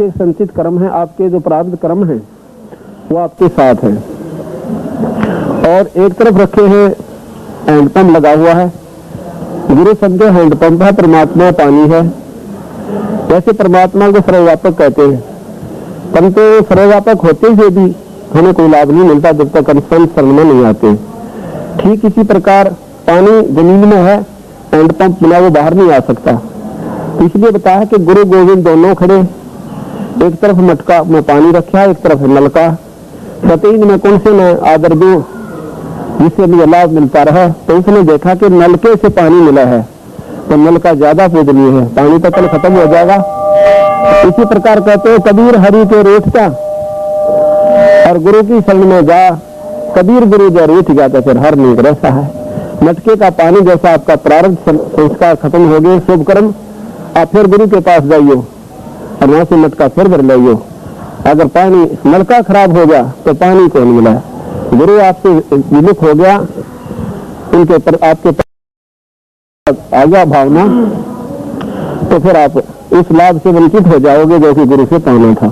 आपके संचित कर्म हैं, आपके जो प्रारब्ध कर्म हैं वो आपके साथ है। और एक तरफ रखे हैं हैंडपंप लगा हुआ है, गुरु शब्द हैंडपंप है, परमात्मा पानी है। वैसे परमात्मा को सर्वव्यापक कहते हैं, परंतु सर्वव्यापक होते हुए भी हमें कोई लाभ नहीं मिलता जब तक अनुसंध शरण में नहीं आते। ठीक इसी प्रकार पानी जमीन में है, हैंडपंप बिना वो बाहर नहीं आ सकता। इसलिए बताया कि गुरु गोविंद दोनों खड़े, एक तरफ मटका में पानी रखा, एक तरफ नलका। सतीन में कौन से न आदर दो जिससे मुझे लाभ मिलता रहा। तो उसने देखा कि नलके से पानी मिला है तो नलका ज्यादा पूजनीय है, पानी तो कल खत्म हो जाएगा। इसी प्रकार कहते हैं कबीर हरि के रूठ का और गुरु की शरण में जा, कबीर गुरु जो रूठ गया तो फिर हर नहीं रहता है। मटके का पानी जैसा आपका प्रारब्ध संस्कार खत्म हो गए, शुभ कर्म, आप फिर गुरु के पास जाइयो और वहां से मटका फिर भर लाइयो। अगर पानी नलका खराब हो गया तो पानी को नहीं मिला, गुरु आपसे विमुख हो गया, उनके पर आपके आ गया भावना, तो फिर आप उस लाभ से वंचित हो जाओगे जो कि गुरु से पाना था।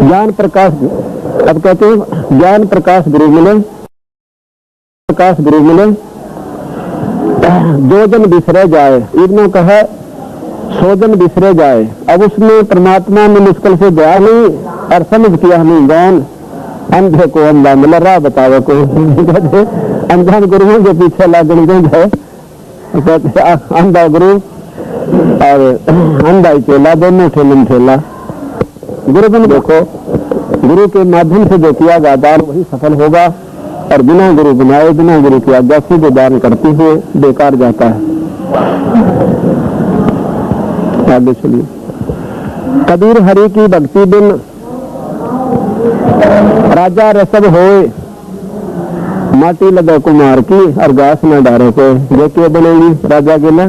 ज्ञान प्रकाश, अब कहते हैं ज्ञान प्रकाश गुरु मिले, प्रकाश गुरु मिले, जो जन बिसरे जाए, इब्नो कहा सो जन बिसरे जाए। अब उसमें परमात्मा ने मुश्किल से गया नहीं और समझ किया नहीं, गौन अंधे को अंधा मिला, राह बतावे को अंधा गुरुओं के पीछे लागण गए, अंधा गुरु और अंधा चेला, दोनों ठेलन ठेला। गुरु बन देखो, गुरु के माध्यम से जो किया गया दान वही सफल होगा, और बिना गुरु बनाए, बिना गुरु की आज्ञा से जो दान करते हुए बेकार जाता है। आगे चलिए। कबीर हरि की भक्ति बिन राजा रसब होए, माटी लगा कुमार की और घास न डारे को। जो क्यों बनेगी राजा के ना,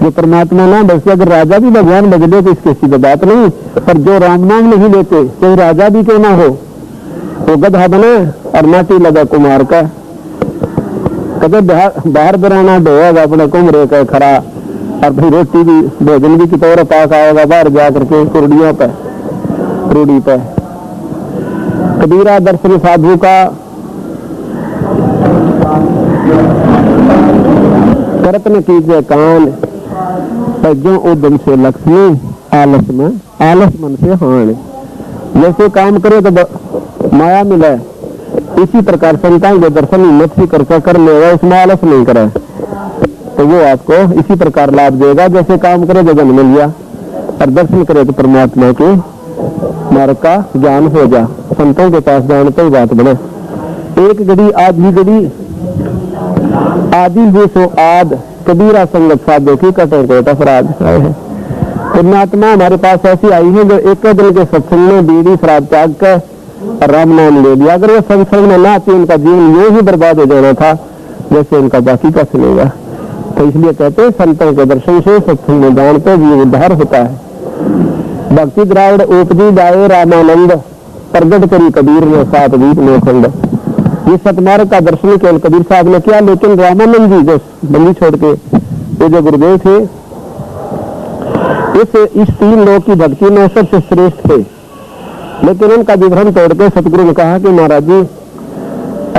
जो परमात्मा ना बसे, अगर राजा भी भगवान बज ले तो इसकी सीधी बात नहीं, पर जो राम नाम नहीं लेते कोई राजा भी क्यों ना हो, वो गधा बने और माटी लगा कुमार का। कभी बाहर बराना ढोएगा अपने कुमरे का खरा, और भाई रोटी भी भोजन भी कितोर पास आएगा बाहर जा करके कुर्डियों पे, रूढ़ी पे। कबीरा दर्शन साधु का करत न कीजिए कान, तज्जों उद्यम से लक्ष्मी, आलस मन से हान। जैसे काम करे तो माया मिले, इसी प्रकार संतान के दर्शन हिम्मत से कर लेगा, उसमें आलस नहीं करे तो वो आपको इसी प्रकार लाभ देगा। जैसे काम करे तो जन्म मिल गया, और दर्शन करे तो परमात्मा के मार्ग का ज्ञान हो जा। संतों के पास जाने तो ही बात बने। एक घड़ी आधी घड़ी आदि हुए सो आद, कबीरा संगत साधो की कटे कोट अपराध। परमात्मा हमारे पास ऐसी आई है जो एक दिन के सत्संग में बीड़ी शराब त्याग कर राम नाम ले लिया। अगर वो संसर्ग में ना आती, उनका जीवन यूं ही बर्बाद हो जाना था जैसे उनका बाकी का चलेगा। तो इसलिए कहते हैं संतों के दर्शन से सत्संग में जान पे जीव उद्धार होता है। भक्ति द्राविड़ उपजी जाए रामानंद, प्रगट करी कबीर ने सात दीप में खंड। ये सतमार्ग का दर्शन केवल कबीर साहब ने किया, लेकिन रामानंद जी जो बंदी छोड़ के ये जो गुरुदेव थे, इस तीन लोग की भक्ति में सबसे श्रेष्ठ थे। लेकिन उनका विभ्रम तोड़ के सतगुरु ने कहा कि महाराज जी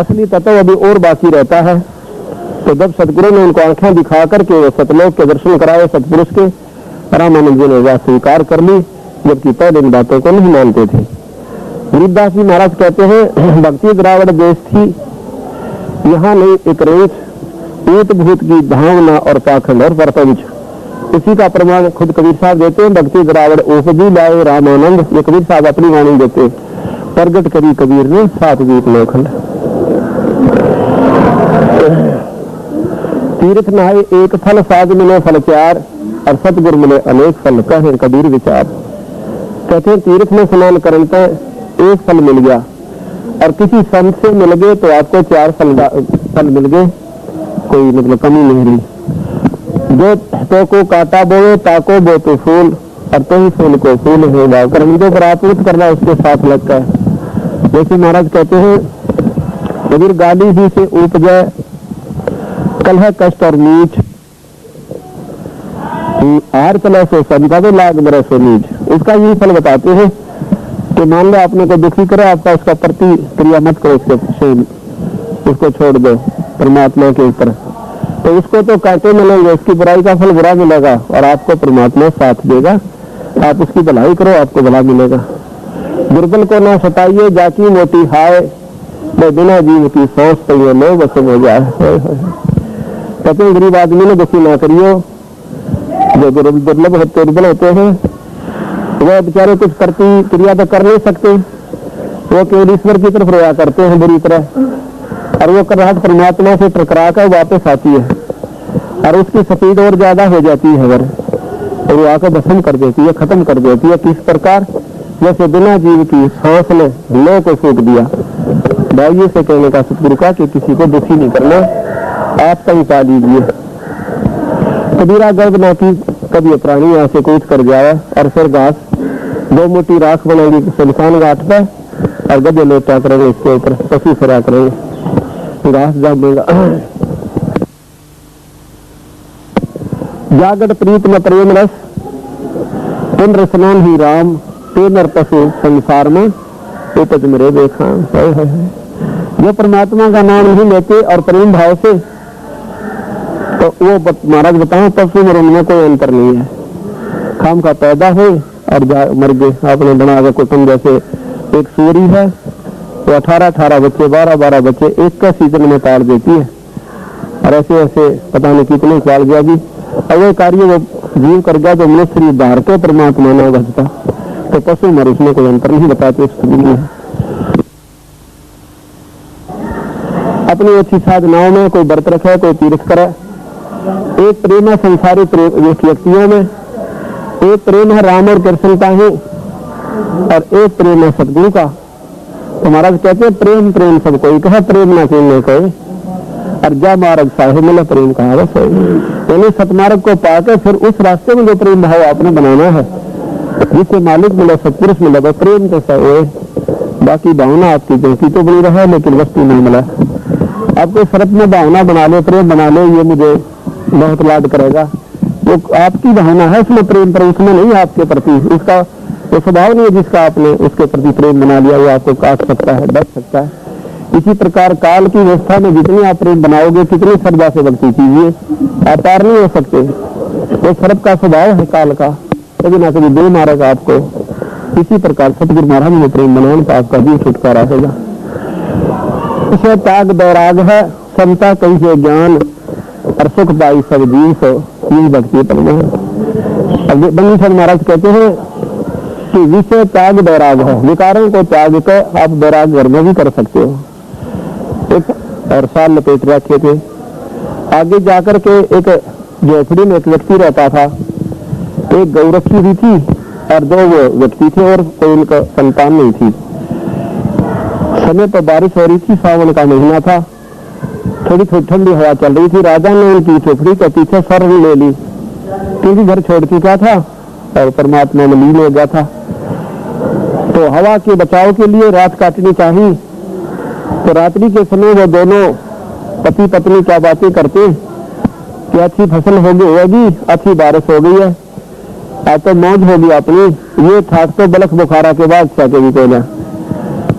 असली तत्व अभी और बाकी रहता है। तो जब सतगुरु ने उनको आंखें दिखा करके वो सतलोक के दर्शन कराए सतपुरुष के, रामानंद जी ने वह स्वीकार कर ली, जबकि पहले इन बातों को नहीं मानते थे। गरीबदास जी महाराज कहते हैं भक्ति द्राविड़ देश थी, यहाँ नहीं एक रेत, ऊट भूत की भावना और पाखंड और प्रपंच। इसी का प्रमाण खुद कबीर साहब देते हैं। भक्ति द्राविड़ उपजी लाए रामानंद, ये कबीर साहब अपनी वाणी देते। प्रगट करी कबीर ने सात दीप में खंड। तीर्थ नहाए एक फल, साध मिले फल चार, और सतगुरु मिले अनेक फल, कहे कबीर विचार। कहते हैं तीर्थ में स्नान करने पर एक फल मिल गया, और किसी संत से मिल गए तो आपको चार फल मिल गए, कोई मतलब कमी नहीं रही। जो तो को काटा बोए ताको बो तो फूल, और तो ही फूल को फूल होगा। कर्मों पर आपूर्त करना उसके साथ लगता है। जैसे महाराज कहते हैं कबीर गाली ही से उपजे कलह कष्ट और नीच, आर चला सो संता तो लाग बरस हो नीच। उसका यही फल बताते हैं कि मान लो आपने को दुखी करे, आपका उसका प्रतिक्रिया मत करो, उसको छोड़ दो परमात्मा के ऊपर, तो उसको तो कांटे मिलेंगे, उसकी बुराई का फल बुरा मिलेगा और आपको परमात्मा साथ देगा। आप उसकी भलाई करो, आपको भला मिलेगा। दुर्बल को ना सताइए, जाकी मोटी हाय, मैं बिना जीव की सोच पाइए लो बस हो जाए। कहते गरीब आदमी ने दुखी ना करियो, जो दुर्लभ होते दुर्बल होते हैं वह बेचारे कुछ करती क्रिया तो कर नहीं सकते, वो केवल ईश्वर की तरफ रोया करते हैं बुरी तरह, और वो कराहट परमात्मा से टकरा कर वापस आती है और उसकी स्पीड और ज्यादा हो जाती है अगर, और वो आकर भस्म कर देती है, खत्म कर देती है। किस प्रकार? जैसे बिना जीव की सांस ने लो को फूक दिया। भाइयों से कहने का सतगुरु का कि किसी को दुखी नहीं करना, आप कहीं पा लीजिए। कबीरा गर्भ ना की कभी प्राणी यहाँ से कूच कर जाए और फिर घास 2 मुट्ठी राख बनाएगी शमशान घाट पे और गधे लोटा करेंगे, इसके ऊपर पशु फिरा करेंगे, घास जामेगा। जागट प्रीत न प्रेम रस, पुण्य स्नान ही राम, ते नर पशु संसार में उपज मेरे देखा। जो परमात्मा का नाम नहीं लेते और प्रेम भाव से, तो वो महाराज बताओ पशु और उनमें कोई अंतर नहीं है। खाम का पैदा हो और मर गए। आपने बना के कुटुंब, जैसे एक सूरी है वो 18 बच्चे 12 बच्चे एक का सीजन में पाल देती है, और ऐसे ऐसे पता नहीं कितने पाल गया भी, और वो कार्य वो जीव कर गया जो मनुष्य उद्धार के परमात्मा न बचता। तो पशु मर उसमें कोई अंतर नहीं बताते। अपनी अच्छी साधनाओं में कोई व्रत रखे, कोई तीर्थ करे। एक प्रेम है संसारी व्यक्तियों में, एक प्रेम है राम और कृष्ण का ही, और एक प्रेम है सतगुरु का। तो महाराज कहते हैं प्रेम प्रेम सब कोई कहे, प्रेम ना कहने कोई, और जा मार्ग साहे मिले प्रेम कहा बस। यानी सतमार्ग को पाकर फिर उस रास्ते में जो प्रेम भाव आपने बनाना है, जिससे मालिक मिले, सत्पुरुष मिले, बस प्रेम कैसा हो। बाकी भावना आपकी जैसी तो बनी रहे लेकिन वस्तु नहीं मिला। आपको शरत में भावना बना ले, प्रेम बना ले, ये मुझे बहुत लाड करेगा, वो आपकी भावना है उसमें प्रेम, पर उसमें नहीं आपके प्रति उसका वो स्वभाव नहीं है जिसका आपने उसके प्रति प्रेम बना लिया, वो आपको काट सकता है, डर सकता है। इसी प्रकार काल की व्यवस्था में जितनी आप प्रेम बनाओगे, कितनी श्रद्धा से भक्ति कीजिए, आप पार नहीं हो सकते। वो शरत का स्वभाव है काल का, कभी ना कभी दे मारेगा आपको। इसी प्रकार सतगुरु महाराज में प्रेम बनाने तो आपका भी छुटकारा होगा। इसे त्याग बैराग है, समता कही से ज्ञान, और सुख पाई सब जीव सो, यही भक्ति परम। बंदी महाराज कहते हैं कि विषय त्याग बैराग है, विकारों को त्याग कर आप बैराग घर में भी कर सकते हो। एक और साल लपेट रखे थे, आगे जाकर के एक झोपड़ी में एक व्यक्ति रहता था, एक गौ रखी हुई थी और 2 वो व्यक्ति थे और कोई उनका संतान नहीं थी। समय पर बारिश हो रही थी, सावन का महीना था, थोड़ी थोड़ी ठंडी हवा चल रही थी। राजा ने उनकी झोपड़ी के पीछे शरण ले ली, क्योंकि घर छोड़ चुका था और परमात्मा में लीन हो गया था। तो हवा के बचाव के लिए रात काटनी चाहिए, तो रात्रि के समय वो दोनों पति पत्नी क्या बातें करते कि अच्छी फसल होगी, अच्छी बारिश हो गई है, आज तो मौज होगी अपनी। ये ठाक तो बलख बुखारा के बादशाह के भी कहना,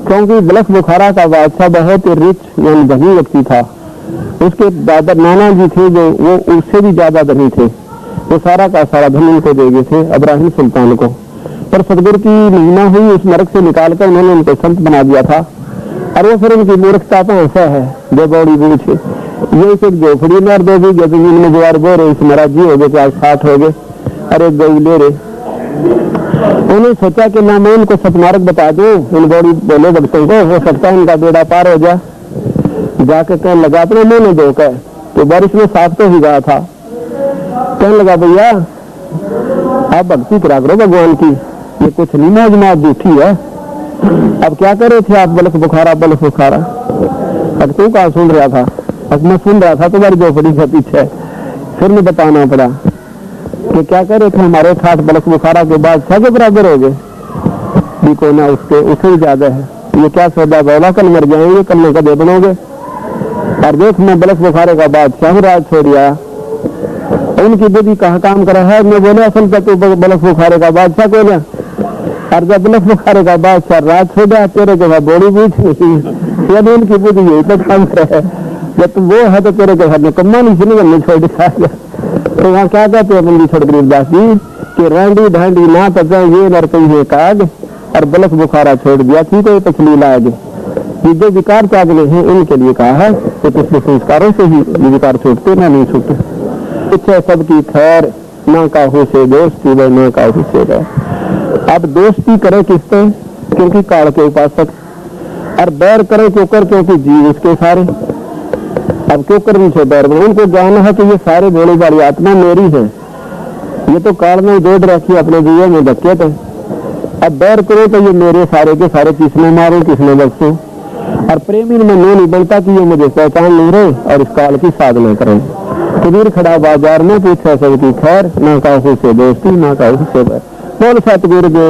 क्योंकि बलख बुखारा का बादशाह बहुत ही रिच यानी धनी व्यक्ति था। उसके दादा नाना जी थे जो वो उससे भी ज्यादा धनी थे, वो सारा का सारा धन उनको दे गए थे इब्राहिम सुल्तान को। पर सदगुरु की महिमा हुई, उस नरक से निकालकर उन्होंने उनको संत बना दिया था। और वो फिर उनकी मूर्खता तो ऐसा है जो बड़ी बूझ है, ये एक झोपड़ी में और 2 बीघे जमीन में ज्वार बो रहे, इस महाराज जी हो गए, आज 60 हो गए, अरे गऊ ले रहे। उन्होंने सोचा कि ना मैं इनको सतमार्ग बता दूं, इन बड़ी बोले भक्तों को, हो सकता है इनका बेड़ा पार हो जाए। जाके कहने लगा अपने मुंह में धोकर, तो बारिश में साफ तो ही गया था, कहने लगा भैया आप भक्ति करा करो भगवान की, ये कुछ नहीं मौज मौज झूठी है। अब क्या कर रहे थे आप? बलख बुखारा बलख बुखारा। अब तू कहाँ सुन रहा था? अब मैं सुन रहा था तुम्हारी झोपड़ी के पीछे। फिर मैं बताना पड़ा कि क्या कर रहे थे, हमारे 60 बलख बुखारा के बाद 6 के बराबर हो गए भी, कोई ना उससे ज्यादा है। ये क्या सौदा बोला, कल मर जाएंगे, कल में कदे बनोगे। और देख मैं बलख बुखारे का बाद शाह राज छोड़ आया, उनकी बुद्धि कहाँ काम करा है। मैं बोले असल का तू बलफ बुखारे का बादशाह को ना, और जब बलफ बुखारे का बादशाह रात हो गया तेरे के बाद बॉडी पूछ नहीं, यदि उनकी बुद्धि यही तक काम करा है, जब तुम वो है तो तेरे के घर में कम्मा नहीं सुनी करने छोड़ दिया। तो वहाँ क्या कहते हैं बंदी छोड़ गरीबदास जी कि रांडी ढांडी ना तक ये नर कही काग और बलफ बुखारा छोड़ दिया थी कोई पछली लाग। ये जो विकार त्यागने हैं इनके लिए कहा है कि पिछले संस्कारों से ही ये विकार छूटते ना नहीं छूटते। इच्छा सबकी खैर ना काहू से दोस्ती व ना काहू से बैर। अब दोस्ती करे किससे? क्योंकि काल के उपासक, और बैर करे क्यों कर? क्योंकि जीव उसके सारे। अब क्यों कर उनसे बैर? उनको ज्ञान है कि ये सारे भोली वाली आत्मा मेरी है, ये तो काल में दौड़ रखी अपने जीवन में धक्के थे। अब बैर करो तो ये मेरे सारे के सारे किसने मारो किसने बख्शो। और प्रेमी में नहीं बनता कि ये मुझे पहचान नहीं रहे और इस काल की साधना करें। कबीर खड़ा बाजार में पूछा सबकी खैर ना काहू से दोस्ती ना काहू से बैर। बोल सतगुरु जी।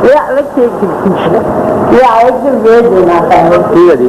ये अलग से ये आए थे वे देना था। ठीक है जी।